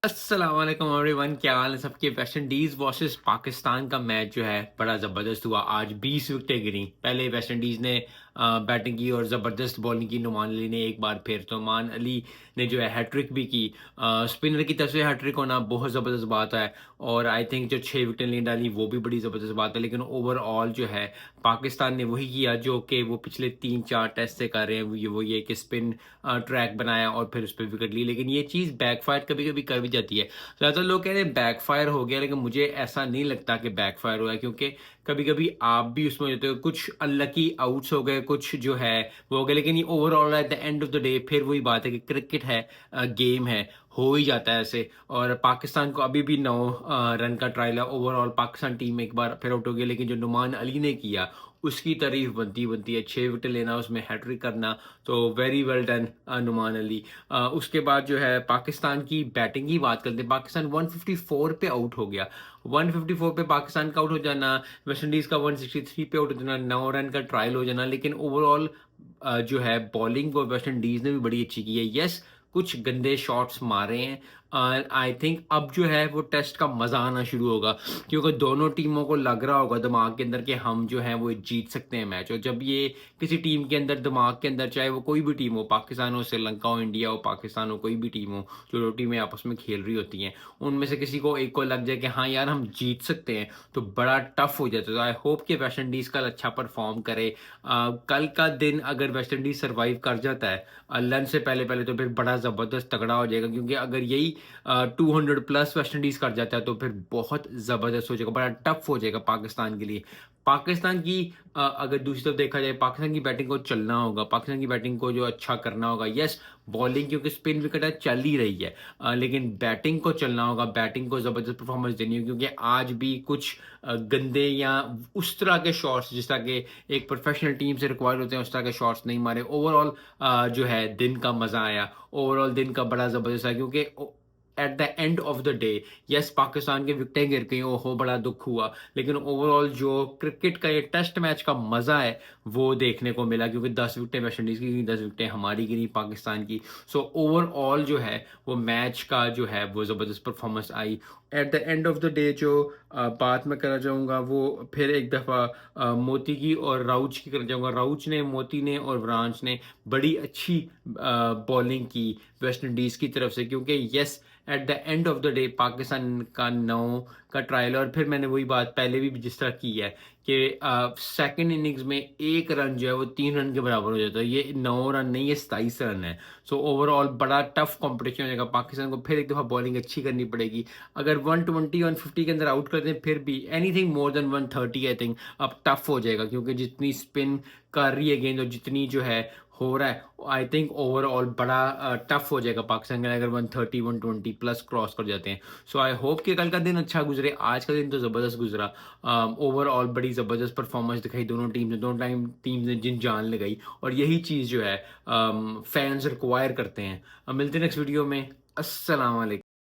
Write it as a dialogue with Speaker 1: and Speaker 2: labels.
Speaker 1: अस्सलाम वालेकुम एवरीवन, क्या हाल है सबके। वेस्ट इंडीज़ वर्सेस पाकिस्तान का मैच जो है बड़ा ज़बरदस्त हुआ। आज 20 विकेटें गिरी। पहले वेस्ट इंडीज़ ने बैटिंग की और ज़बरदस्त बॉलिंग की। नुमान अली ने एक बार फिर तो नुमान अली ने जो है हैट्रिक भी की। स्पिनर की तरफ से हैट्रिक होना बहुत ज़बरदस्त बात है। और आई थिंक जो 6 विकेट नहीं डाली वो भी बड़ी ज़बरदस्त बात है। लेकिन ओवरऑल जो है पाकिस्तान ने वही किया जो कि वो पिछले 3-4 टेस्ट से कर रहे हैं। वो ये कि स्पिन ट्रैक बनाया और फिर उस पर विकेट ली। लेकिन ये चीज़ बैकफायर कभी कभी कर भी जाती है। ज़्यादातर लोग कह रहे हैं बैकफायर हो गया, लेकिन मुझे ऐसा नहीं लगता कि बैकफायर हुआ है, क्योंकि कभी कभी आप भी उसमें होते हो। कुछ अनलकी आउट्स हो गए, कुछ जो है वो हो गए। लेकिन ये overall at the end of the day फिर वही बात है कि क्रिकेट है, गेम है, हो ही जाता है ऐसे। और पाकिस्तान को अभी भी 9 रन का ट्रायल है। ओवरऑल पाकिस्तान टीम एक बार फिर आउट हो गई, लेकिन जो नुमान अली ने किया उसकी तारीफ बनती बनती है। 6 विकेट लेना, उसमें हैट्रिक करना, तो very well done Numan Ali. उसके बाद जो है पाकिस्तान की बैटिंग की बात करते हैं। पाकिस्तान 154 पे आउट हो गया। 154 पे पाकिस्तान का आउट हो जाना, वेस्ट इंडीज़ का 163 पे आउट हो जाना, 9 रन का ट्रायल हो जाना। लेकिन ओवरऑल जो है बॉलिंग वो वेस्ट इंडीज़ ने भी बड़ी अच्छी की है। यस, कुछ गंदे शॉट्स मारे हैं। आई थिंक अब जो है वो टेस्ट का मज़ा आना शुरू होगा, क्योंकि दोनों टीमों को लग रहा होगा दिमाग के अंदर कि हम जो है वो जीत सकते हैं मैच। और जब ये किसी टीम के अंदर दिमाग के अंदर, चाहे वो कोई भी टीम हो, पाकिस्तान हो, श्रीलंका हो, इंडिया हो, पाकिस्तान हो, कोई भी टीम हो, जो टीमें आपस में खेल रही होती हैं, उनमें से किसी को एक को लग जाए कि हाँ यार हम जीत सकते हैं, तो बड़ा टफ हो जाता है। तो आई होप कि वेस्ट इंडीज़ कल अच्छा परफॉर्म करे। कल का दिन अगर वेस्ट इंडीज सर्वाइव कर जाता है लंच से पहले पहले, तो फिर बड़ा ज़बरदस्त तगड़ा हो जाएगा। क्योंकि अगर यही 200 प्लस वेस्ट इंडीज कर जाता है तो फिर बहुत ज़बरदस्त हो जाएगा, बड़ा टफ हो जाएगा पाकिस्तान के लिए। पाकिस्तान की अगर दूसरी तरफ देखा जाए, पाकिस्तान की बैटिंग को चलना होगा, पाकिस्तान की बैटिंग को जो अच्छा करना होगा। यस, बॉलिंग क्योंकि स्पिन विकेट चल ही रही है, लेकिन बैटिंग को चलना होगा, बैटिंग को ज़बरदस्त परफॉर्मेंस देनी होगी। क्योंकि आज भी कुछ गंदे या उस तरह के शॉट्स जिस तरह के एक प्रोफेशनल टीम से रिक्वायर्ड होते हैं, उस तरह के शॉट्स नहीं मारे। ओवरऑल जो है दिन का मज़ा आया। ओवरऑल दिन का बड़ा ज़बरदस्त है, क्योंकि at the end of the day yes Pakistan की विकेटें गिर गई, ओहो बड़ा दुख हुआ। लेकिन ओवरऑल जो क्रिकेट का ये टेस्ट मैच का मज़ा है वो देखने को मिला, क्योंकि 10 विकेटें वेस्ट इंडीज़ की, 10 विकेटें हमारी गिरी पाकिस्तान की। सो ओवरऑल जो है वो मैच का जो है वो ज़बरदस्त performance I. At the end of the day जो बात मैं करना चाहूँगा वो फिर एक दफ़ा मोती की और राउच की करना चाहूँगा। राउच ने, मोती ने और वरांच ने बड़ी अच्छी बॉलिंग की वेस्ट इंडीज़ की तरफ से। क्योंकि yes, at the end of the day Pakistan का 9 का ट्रायल। और फिर मैंने वही बात पहले भी जिस तरह की है कि सेकंड इनिंग्स में 1 रन जो है वो 3 रन के बराबर हो जाता है। ये 9 रन नहीं, ये 27 रन है। सो ओवरऑल बड़ा टफ कंपटीशन हो जाएगा। पाकिस्तान को फिर एक दफ़ा बॉलिंग अच्छी करनी पड़ेगी। अगर 120 150 के अंदर आउट कर दें, फिर भी anything more than 130 I think अब टफ हो जाएगा। क्योंकि जितनी स्पिन कर रही है गेंद और जितनी जो है हो रहा है, आई थिंक ओवरऑल बड़ा टफ हो जाएगा पाकिस्तान के लिए, अगर 130 120 प्लस क्रॉस कर जाते हैं। सो आई होप कि कल का दिन अच्छा गुजरे। आज का दिन तो ज़बरदस्त गुजरा। ओवरऑल बड़ी ज़बरदस्त परफॉर्मेंस दिखाई दोनों टीम ने, दोनों टाइम टीम ने जिन जान लगाई। और यही चीज़ जो है फैंस रिक्वायर करते हैं। अब मिलते हैं नेक्स्ट वीडियो में। अस्सलाम वालेकुम।